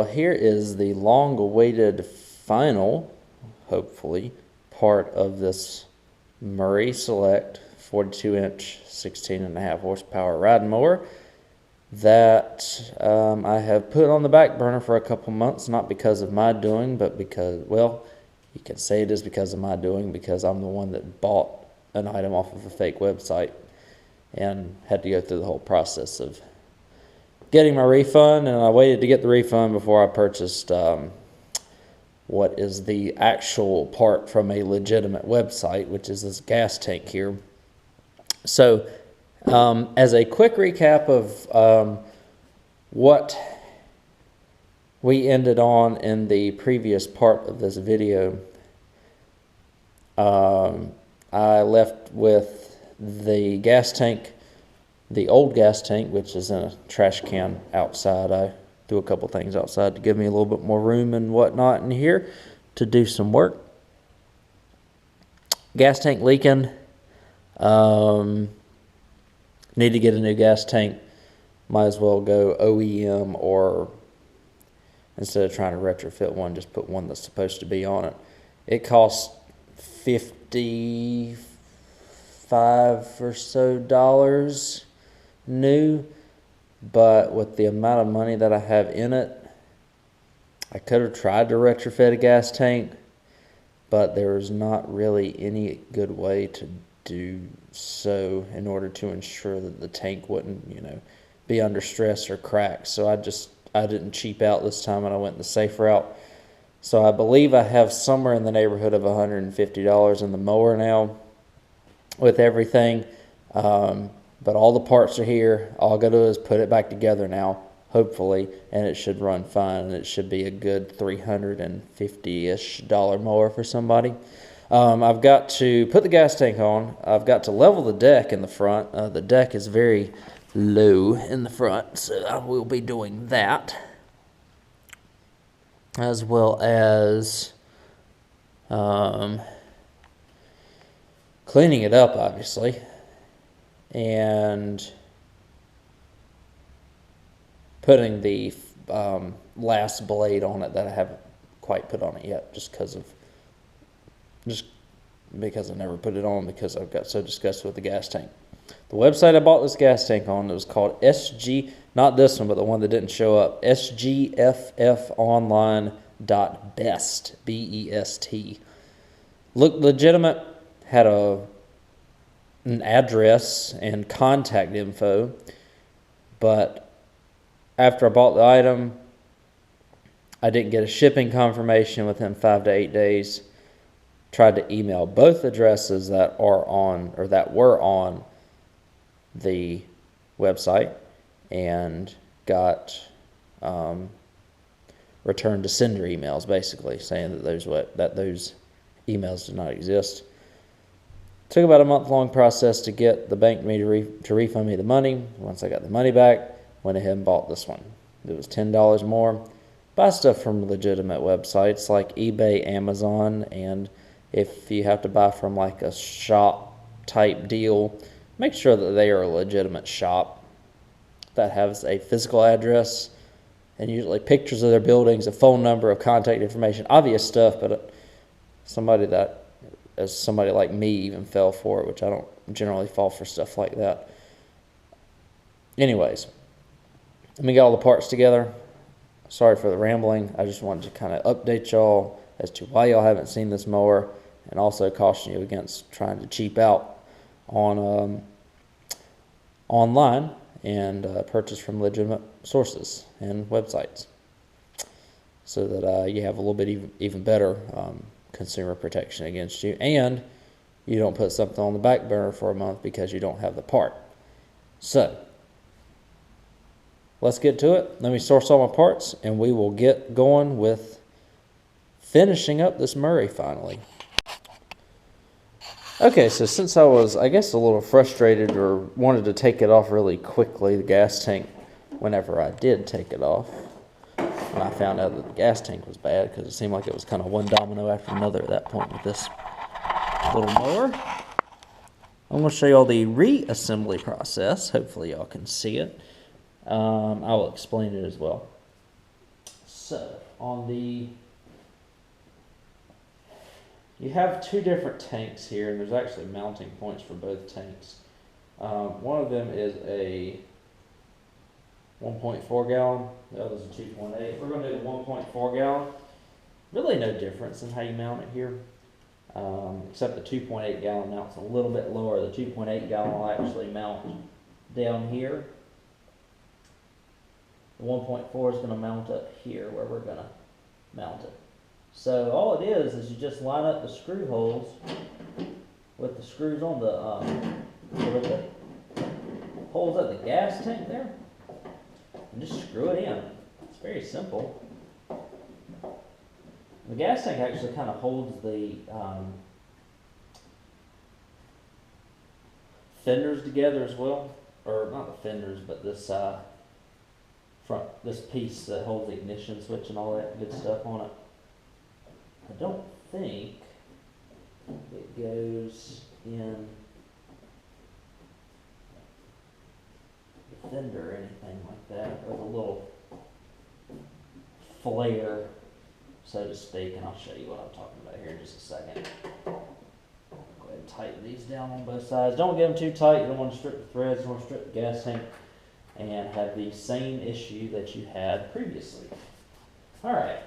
here is the long-awaited final, hopefully, part of this Murray Select 42-inch, 16.5 horsepower riding mower that I have put on the back burner for a couple months, not because of my doing, but because, well, you can say it is because of my doing, because I'm the one that bought an item off of a fake website and had to go through the whole process of getting my refund, and I waited to get the refund before I purchased what is the actual part from a legitimate website, which is this gas tank here. So as a quick recap of what we ended on in the previous part of this video, I left with the gas tank, the old gas tank, which is in a trash can outside. I threw a couple things outside to give me a little bit more room and whatnot in here to do some work. Gas tank leaking. Need to get a new gas tank. Might as well go OEM, or instead of trying to retrofit one, just put one that's supposed to be on it. It costs $55 or so new, but with the amount of money that I have in it, I could have tried to retrofit a gas tank, but there's not really any good way to do so in order to ensure that the tank wouldn't, be under stress or crack. So I didn't cheap out this time, and I went the safe route. So I believe I have somewhere in the neighborhood of $150 in the mower now with everything. But all the parts are here. All I got to do is put it back together now, hopefully, and it should run fine. And it should be a good $350-ish mower for somebody. I've got to put the gas tank on. I've got to level the deck in the front. The deck is very low in the front, so I will be doing that, as well as cleaning it up, obviously, and putting the last blade on it that I haven't quite put on it yet, just because I never put it on, because I've got so disgusted with the gas tank. The website I bought this gas tank on, it was called SG, not this one, but the one that didn't show up, sgffonline.best, B-E-S-T. Looked legitimate, had an address and contact info, but after I bought the item, I didn't get a shipping confirmation within 5 to 8 days. Tried to email both addresses that were on the website, and got return to sender emails, basically saying that those emails did not exist. Took about a month-long process to get the bank to refund me the money. Once I got the money back, went ahead and bought this one. It was $10 more. Buy stuff from legitimate websites like eBay, Amazon, and if you have to buy from like a shop type deal, make sure that they are a legitimate shop that has a physical address and usually pictures of their buildings, a phone number, a contact information, obvious stuff, but somebody like me even fell for it, which I don't generally fall for stuff like that. Anyways, let me get all the parts together. Sorry for the rambling. I just wanted to kind of update y'all as to why y'all haven't seen this mower, and also caution you against trying to cheap out on online and purchase from legitimate sources and websites, so that you have a little bit even better consumer protection against you, and you don't put something on the back burner for a month because you don't have the part. So let's get to it. Let me source all my parts, and we will get going with finishing up this Murray finally. Okay, so since I was, I guess, a little frustrated or wanted to take it off really quickly, the gas tank, whenever I did take it off, when I found out that the gas tank was bad, because it seemed like it was kind of one domino after another at that point with this little mower. I'm going to show you all the reassembly process. Hopefully y'all can see it. I will explain it as well. So on the, you have two different tanks here, and there's actually mounting points for both tanks. One of them is a 1.4 gallon, the other's a 2.8. We're going to do the 1.4 gallon. Really no difference in how you mount it here, except the 2.8 gallon mounts a little bit lower. The 2.8 gallon will actually mount down here. The 1.4 is going to mount up here where we're going to mount it. So all it is you just line up the screw holes with the screws on the, with the holes at the gas tank there, and just screw it in. It's very simple. The gas tank actually kind of holds the fenders together as well, or not the fenders, but this this piece that holds the ignition switch and all that good stuff on it. I don't think it goes in the fender or anything like that. There's a little flare, so to speak, and I'll show you what I'm talking about here in just a second. Go ahead and tighten these down on both sides. Don't get them too tight. You don't want to strip the threads. You want to strip the gas tank and have the same issue that you had previously. All right.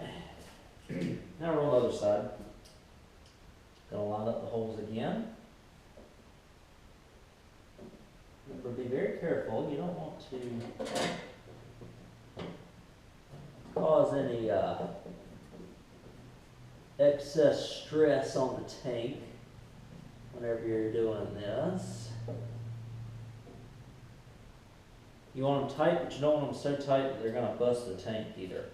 Now we're on the other side. Gonna line up the holes again. Remember, be very careful. You don't want to cause any excess stress on the tank whenever you're doing this. You want them tight, but you don't want them so tight that they're going to bust the tank either.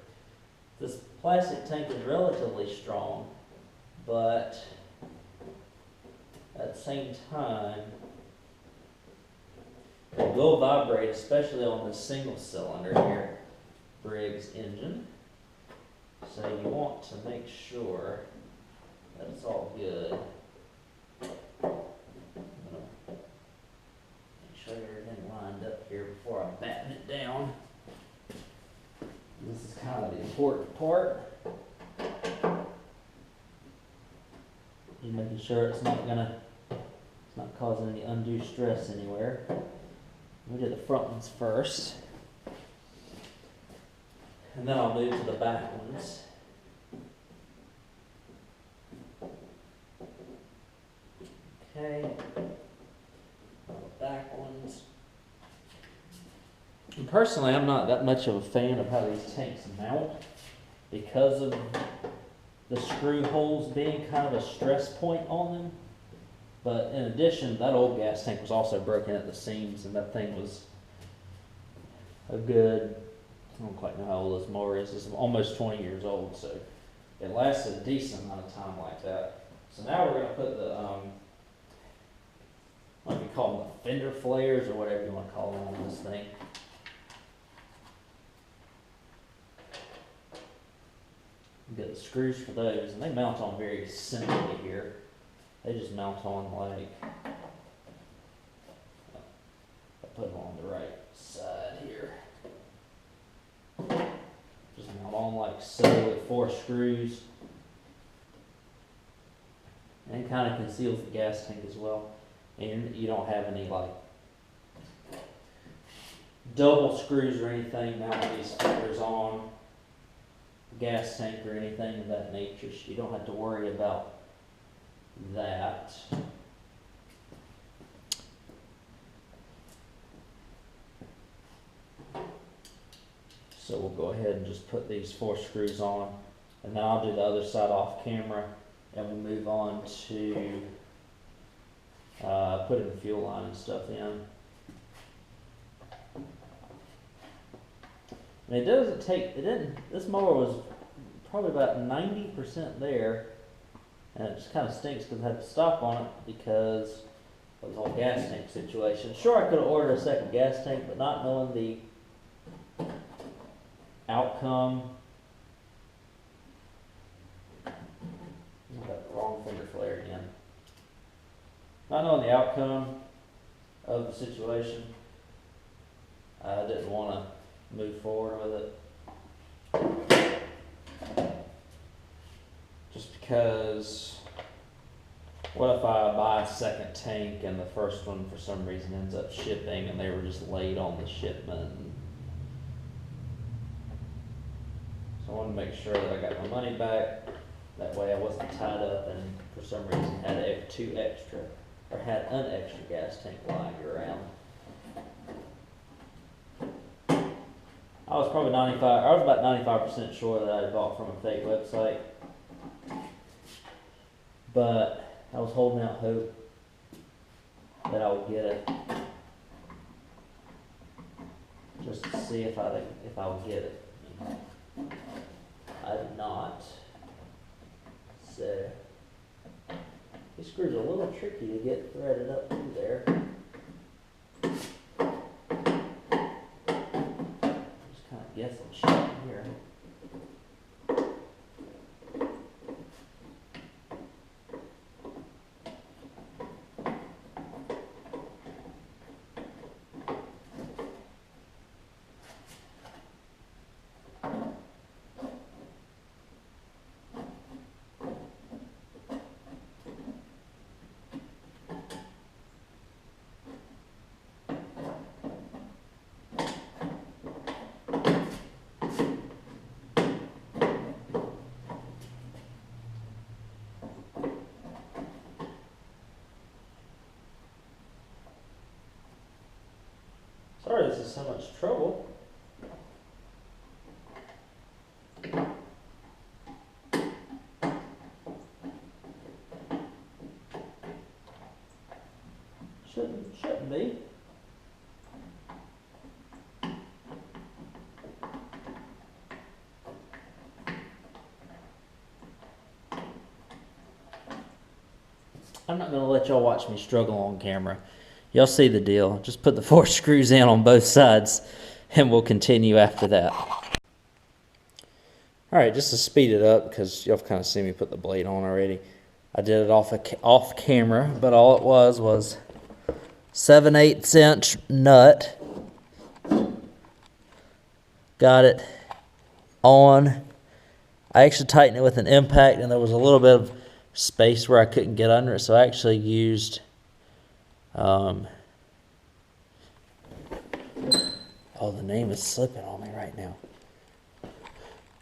This plastic tank is relatively strong, but at the same time, it will vibrate, especially on this single cylinder here, Briggs engine. So you want to make sure that it's all good. Make sure everything lined up here before I batten it down. This is kind of the important part. Just making sure it's not causing any undue stress anywhere. We do the front ones first, and then I'll move to the back ones. Okay, the back ones. And personally, I'm not that much of a fan of how these tanks mount because of the screw holes being kind of a stress point on them. But in addition, that old gas tank was also broken at the seams, and that thing was a good, I don't quite know how old this mower is. It's almost 20 years old, so it lasted a decent amount of time like that. So now we're going to put the, what do you call them, the fender flares or whatever you want to call them on this thing. You get the screws for those, and they mount on very simply here. They just mount on like, I put them on the right side here. Just mount on like so with 4 screws. And it kind of conceals the gas tank as well. And you don't have any like double screws or anything mounting these fenders on the gas tank or anything of that nature. So you don't have to worry about that. So we'll go ahead and just put these 4 screws on, and then I'll do the other side off camera, and we'll move on to putting the fuel line and stuff in. And it doesn't take, this mower was probably about 90% there. And it just kind of stinks because I had to stop on it because of the whole gas tank situation. Sure, I could have ordered a second gas tank, but not knowing the outcome. I got the wrong finger flare again. Not knowing the outcome of the situation, I didn't want to move forward with it. Because what if I buy a second tank and the first one for some reason ends up shipping and they were just late on the shipment? So I want to make sure that I got my money back. That way I wasn't tied up and for some reason had an extra gas tank lying around. I was about 95% sure that I had bought from a fake website. But I was holding out hope that I would get it. Just to see if I would get it. I did not. So these screws are a little tricky to get threaded up through there. Just kind of guessing shit here. Sorry this is so much trouble. Shouldn't be. I'm not going to let y'all watch me struggle on camera. Y'all see the deal. Just put the 4 screws in on both sides and we'll continue after that. Alright, just to speed it up because y'all have kind of seen me put the blade on already. I did it off camera, but all it was 7/8 inch nut. Got it on. I actually tightened it with an impact and there was a little bit of space where I couldn't get under it, so I actually used oh, the name is slipping on me right now.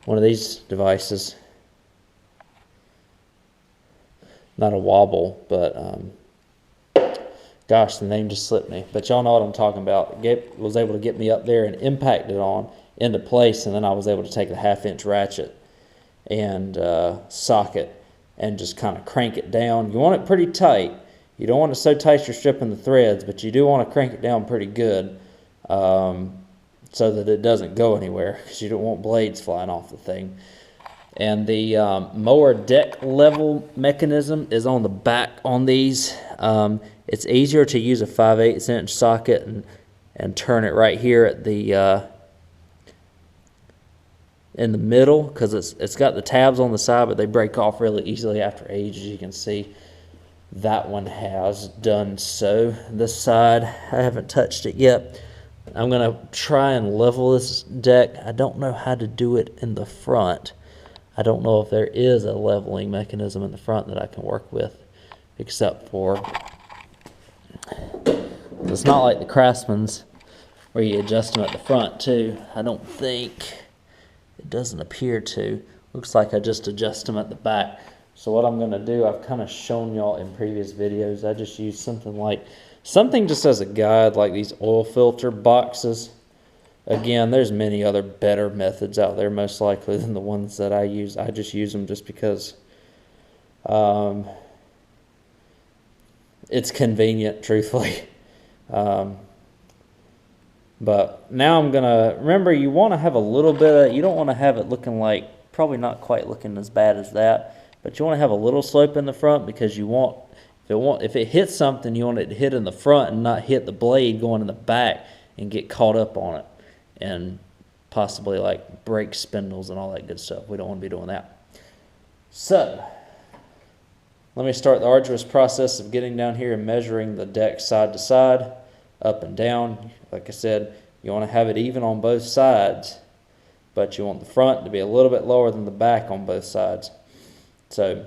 One of these devices. Not a wobble, but gosh, the name just slipped me. But y'all know what I'm talking about. Was able to get me up there and impact it on into place, and then I was able to take the 1/2 inch ratchet and socket and just kind of crank it down. You want it pretty tight. You don't want it so tight you're stripping the threads, but you do want to crank it down pretty good so that it doesn't go anywhere, because you don't want blades flying off the thing. And the mower deck level mechanism is on the back on these. It's easier to use a 5/8 inch socket and turn it right here at the in the middle, because it's got the tabs on the side, but they break off really easily after age, as you can see. That one has done so. This side, I haven't touched it yet. I'm going to try and level this deck. I don't know how to do it in the front. I don't know if there is a leveling mechanism in the front that I can work with, except for it's not like the Craftsman's where you adjust them at the front too. I don't think. It doesn't appear to. Looks like I just adjust them at the back. So what I'm going to do, I've kind of shown y'all in previous videos, I just use something just as a guide, like these oil filter boxes. Again, there's many other better methods out there, most likely, than the ones that I use. I just use them just because it's convenient, truthfully. But now I'm going to, remember, you want to have a little bit of, you don't want to have it looking like, probably not quite looking as bad as that, but you want to have a little slope in the front, because you want, if it hits something, you want it to hit in the front and not hit the blade going in the back and get caught up on it and possibly like break spindles and all that good stuff. We don't want to be doing that. So let me start the arduous process of getting down here and measuring the deck side to side, up and down. Like I said, you want to have it even on both sides, but you want the front to be a little bit lower than the back on both sides. So,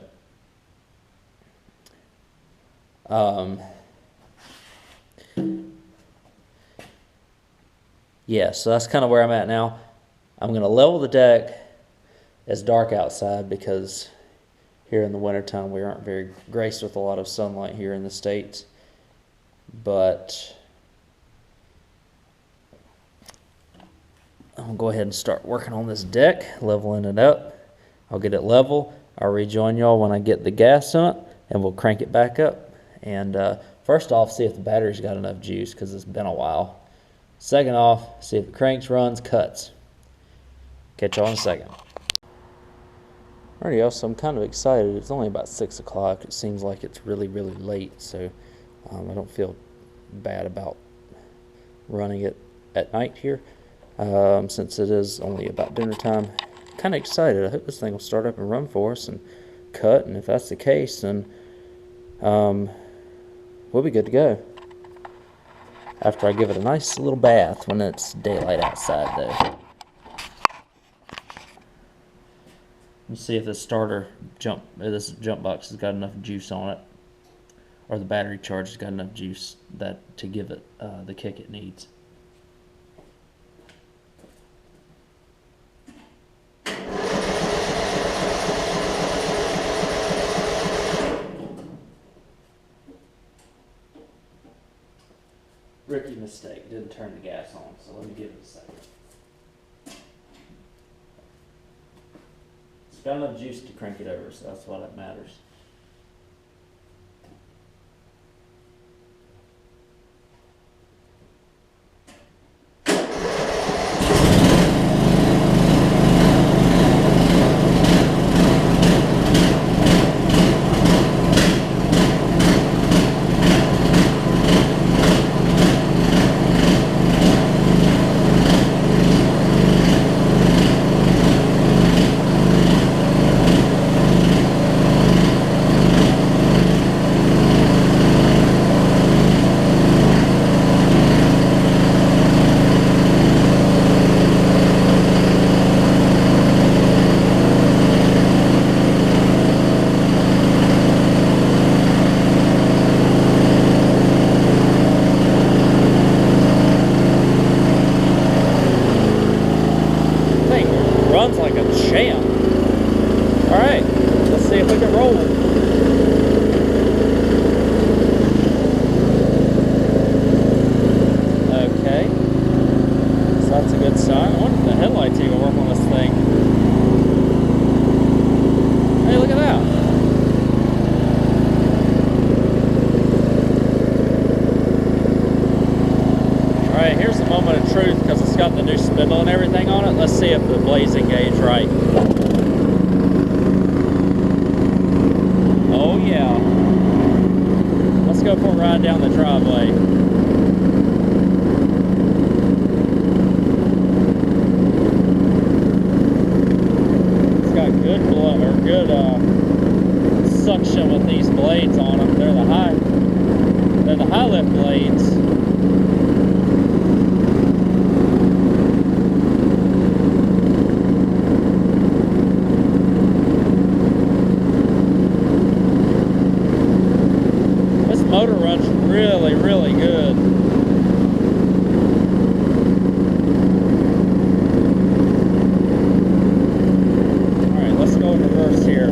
yeah, so that's kind of where I'm at now. I'm going to level the deck. It's dark outside because here in the wintertime we aren't very graced with a lot of sunlight here in the States. But I'm going to go ahead and start working on this deck, leveling it up. I'll get it level. I'll rejoin y'all when I get the gas in it, and we'll crank it back up. And first off, see if the battery's got enough juice because it's been a while. Second off, see if it cranks, runs, cuts. Catch y'all in a second. Alrighty, y'all, so I'm kind of excited. It's only about 6 o'clock. It seems like it's really, really late, so I don't feel bad about running it at night here, since it is only about dinner time. Kind of excited. I hope this thing will start up and run for us and cut, and if that's the case, then we'll be good to go. After I give it a nice little bath when it's daylight outside, though. Let's see if this jump box has got enough juice on it, or the battery charge has got enough juice to give it the kick it needs. Rookie mistake, didn't turn the gas on, so let me give it a second. It's got enough juice to crank it over, so that's what matters. Runs like a champ. Alright, let's see if we can roll. Okay, so that's a good sign. I wonder if the headlights even work on this thing. Hey, look at that. Alright, here's the moment of truth because it's got the new spindle and everything on it. Let's see if the blades engage right. Oh yeah. Let's go for a ride down the driveway. It's got good blow, or good suction with these blades on them. They're the high lift blades. Motor runs really, really good. Alright, let's go in reverse here.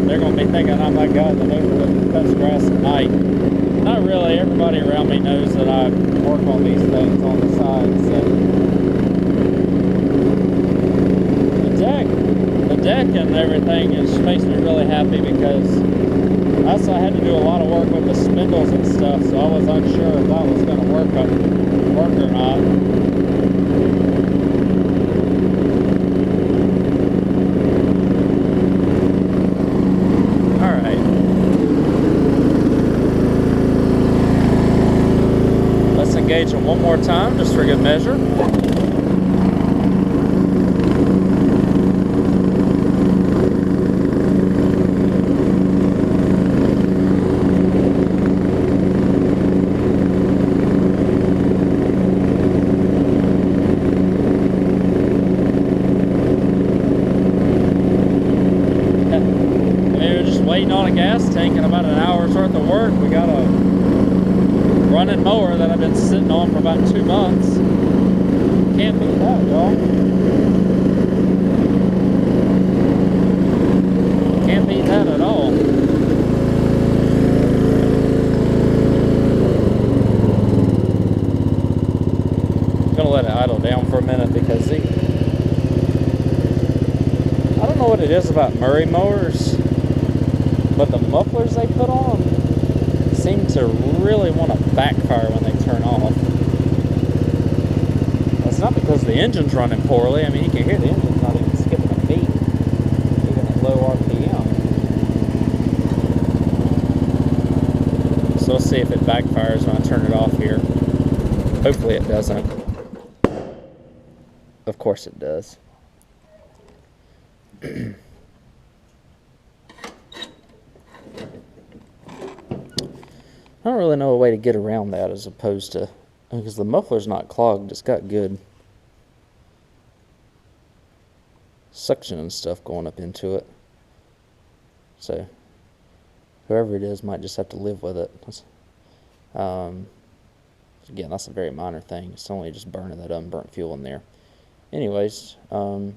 They're gonna be thinking I'm that guy in the neighborhood that cuts grass at night. Not really. Everybody around me knows that I work on these things on the side, so. The deck and everything makes me really happy because I had to do a lot of work with the spindles and stuff, so I was unsure if that was going to work or not. Alright. Let's engage them one more time just for good measure. waiting on a gas tank and about an hour's worth of work. We got a running mower that I've been sitting on for about 2 months. Can't beat that, y'all. Can't beat that at all. I'm gonna let it idle down for a minute because I don't know what it is about Murray mowers, but the mufflers they put on seem to really want to backfire when they turn off. It's not because the engine's running poorly. I mean, you can hear the engine's not even skipping a beat, even at low RPM. So let's see if it backfires when I turn it off here. Hopefully it doesn't. Of course it does. I don't really know a way to get around that as opposed to, because the muffler's not clogged, it's got good suction and stuff going up into it. So whoever it is might just have to live with it. Again, that's a very minor thing. It's only just burning that unburnt fuel in there. Anyways, I'll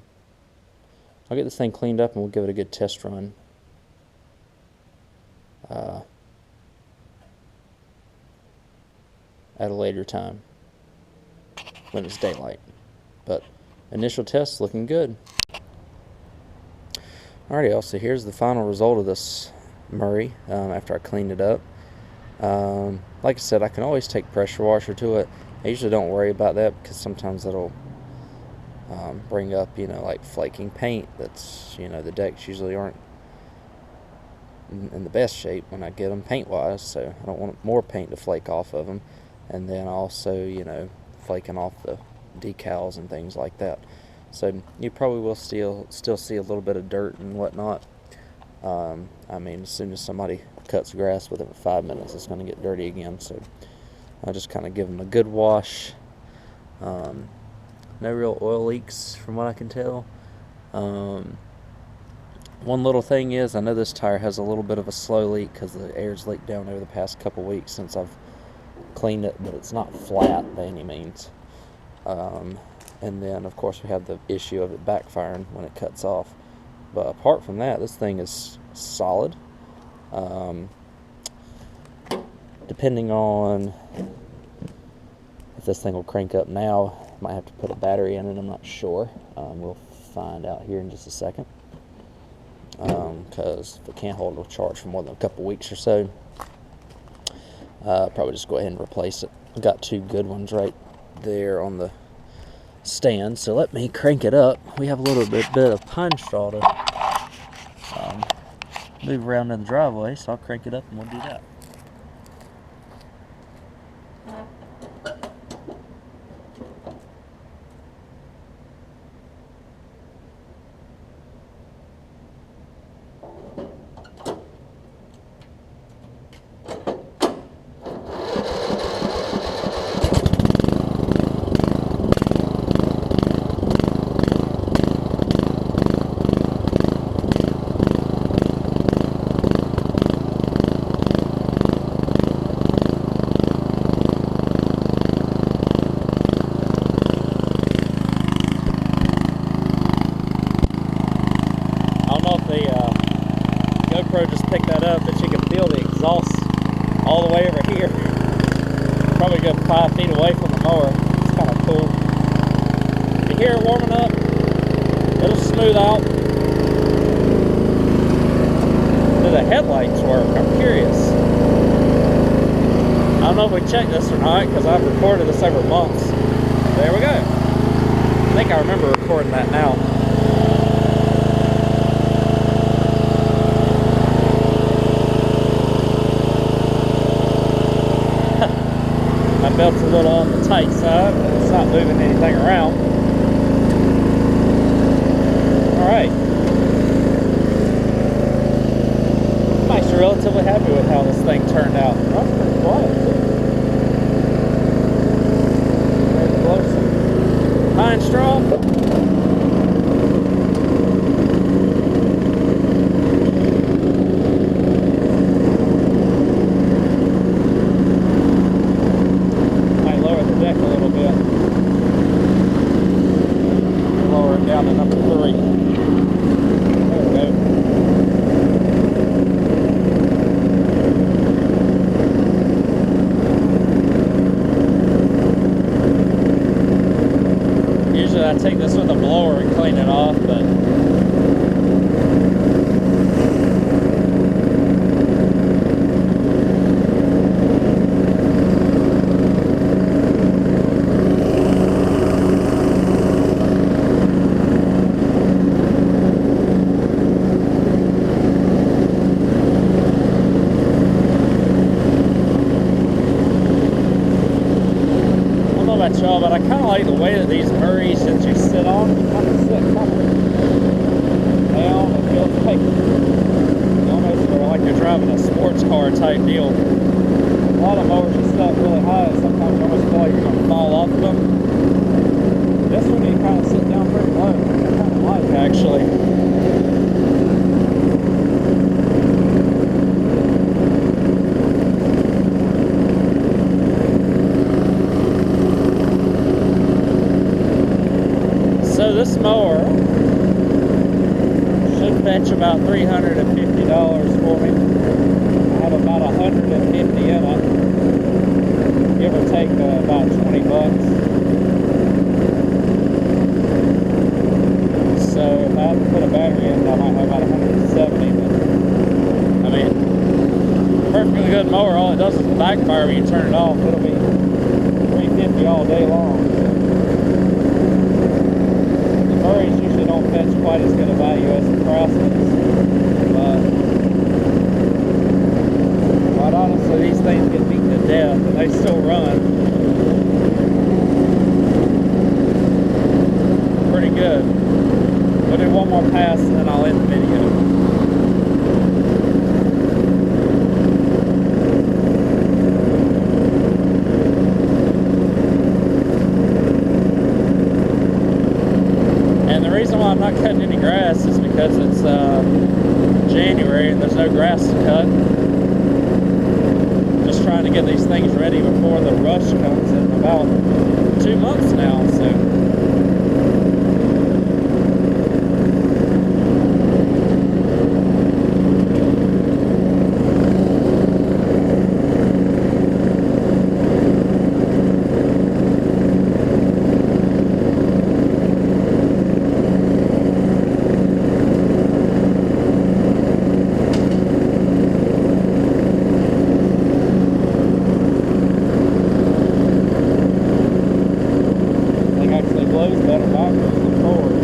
get this thing cleaned up and we'll give it a good test run. At a later time when it's daylight. But initial test looking good. Alrighty, y'all, so here's the final result of this Murray after I cleaned it up. Like I said, I can always take pressure washer to it. I usually don't worry about that because sometimes it'll bring up, like flaking paint. That's, the decks usually aren't in the best shape when I get them paint wise, so I don't want more paint to flake off of them. And then also, flaking off the decals and things like that. So you probably will still see a little bit of dirt and whatnot. I mean, as soon as somebody cuts grass within 5 minutes, it's going to get dirty again. So I'll just kind of give them a good wash. No real oil leaks from what I can tell. One little thing is, I know this tire has a little bit of a slow leak because the air's leaked down over the past couple weeks since I've cleaned it, but it's not flat by any means. And then of course we have the issue of it backfiring when it cuts off. But apart from that, this thing is solid. Depending on if this thing will crank up now, might have to put a battery in it, I'm not sure. We'll find out here in just a second. Because if it can't hold a charge for more than a couple weeks or so, probably just go ahead and replace it. I've got 2 good ones right there on the stand, so let me crank it up. We have a little bit of pine straw to move around in the driveway, so I'll crank it up and we'll do that. GoPro just picked that up, but you can feel the exhaust all the way over here. Probably a good 5 feet away from the mower. It's kind of cool. If you hear it warming up, it'll smooth out. Do the headlights work? I'm curious. I don't know if we checked this or not because I've recorded this over months. There we go. I think I remember recording that now. My belt's a little on the tight side, but it's not moving anything around. Alright. I'm actually relatively happy with how this thing turned out. That's pretty quiet, too. Very close. Pine straw. 3. There we go. Usually I take this with a blower and clean it off, but y'all, but I kind of like the way that these Murrays that you sit on, you kind of sit kind of down. It feels like almost like you're driving a sports car type deal. A lot of mowers are set really high, and sometimes you almost feel like you're going to fall off of them. This one you kind of sit down pretty low, which I kind of like actually. So this mower should fetch about $350 for me. I have about 150 in it, give or take about 20 bucks. So if I have to put a battery in, I might have about 170. But I mean, perfectly good mower. All it does is backfire when you turn it off. It'll be 350 all day long. Murrays usually don't fetch quite as good a value as the Craftsmans, but quite honestly, these things get beaten to death and they still run pretty good. We'll do one more pass and then I'll end the video. And the reason why I'm not cutting any grass is because it's January and there's no grass to cut. Just trying to get these things ready before the rush comes in about 2 months now. So blows better backwards than forwards.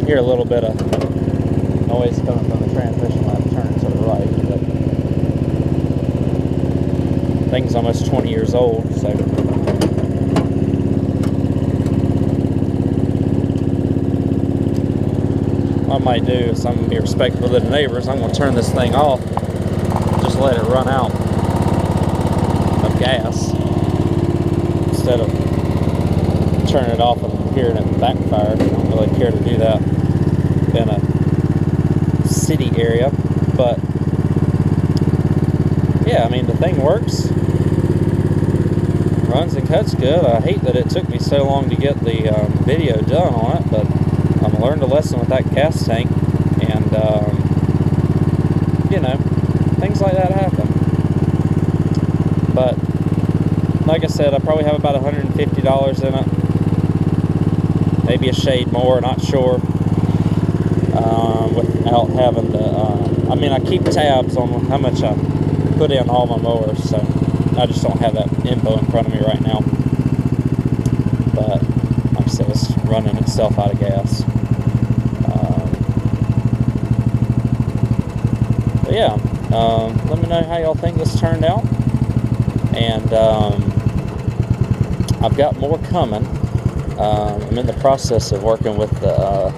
Hear a little bit of noise coming from the transmission when I turn to the right, but thing's almost 20 years old, so what I might do is I'm going to be respectful to the neighbors. I'm going to turn this thing off, just let it run out of gas instead of turning it off and hearing it backfire. I don't really care to do that in a city area, but yeah, I mean, the thing works, runs and cuts good. I hate that it took me so long to get the video done on it, but I learned a lesson with that gas tank, and you know, things like that happen. But like I said, I probably have about $150 in it, maybe a shade more, not sure. without having to, I mean, I keep tabs on how much I put in all my mowers, so I just don't have that info in front of me right now. But like I said, it's running itself out of gas. But yeah, let me know how y'all think this turned out. And I've got more coming. I'm in the process of working with the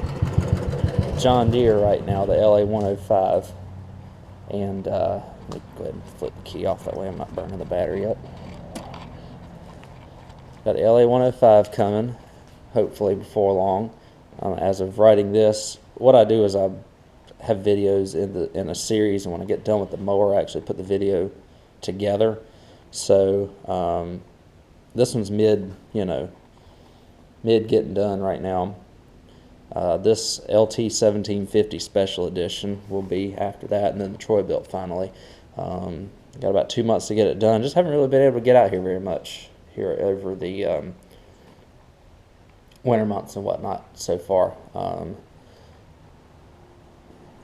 John Deere right now, the LA 105. And let me go ahead and flip the key off, that way I'm not burning the battery up. Got the LA 105 coming, hopefully before long. As of writing this, what I do is I have videos in a series, and when I get done with the mower, I actually put the video together. So this one's mid getting done right now. This LT 1750 Special Edition will be after that, and then the Troy built finally. Got about 2 months to get it done. Just haven't really been able to get out here very much here over the winter months and whatnot so far.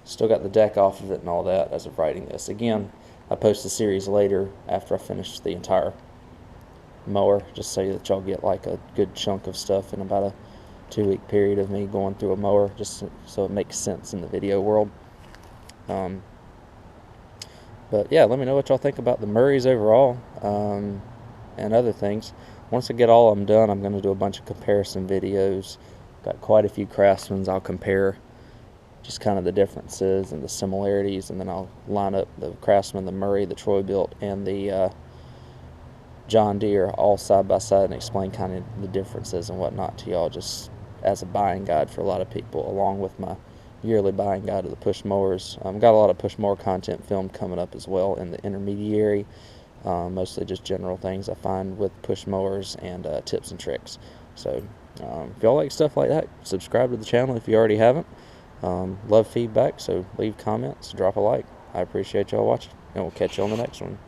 Still got the deck off of it and all that as of writing this. Again, I post the series later after I finish the entire mower, just so that y'all get like a good chunk of stuff in about a 2-week period of me going through a mower, just so it makes sense in the video world. But yeah, let me know what y'all think about the Murrays overall, and other things. Once I get all of them done, I'm going to do a bunch of comparison videos. Got quite a few Craftsmans I'll compare, just kind of the differences and the similarities, and then I'll line up the Craftsman, the Murray, the Troy built, and the John Deere all side by side, and explain kind of the differences and whatnot to y'all, just as a buying guide for a lot of people, along with my yearly buying guide of the push mowers. Got a lot of push mower content filmed coming up as well in the intermediary, mostly just general things I find with push mowers and tips and tricks. So if y'all like stuff like that, subscribe to the channel if you already haven't. Love feedback, so leave comments, drop a like. I appreciate y'all watching, and we'll catch you on the next one.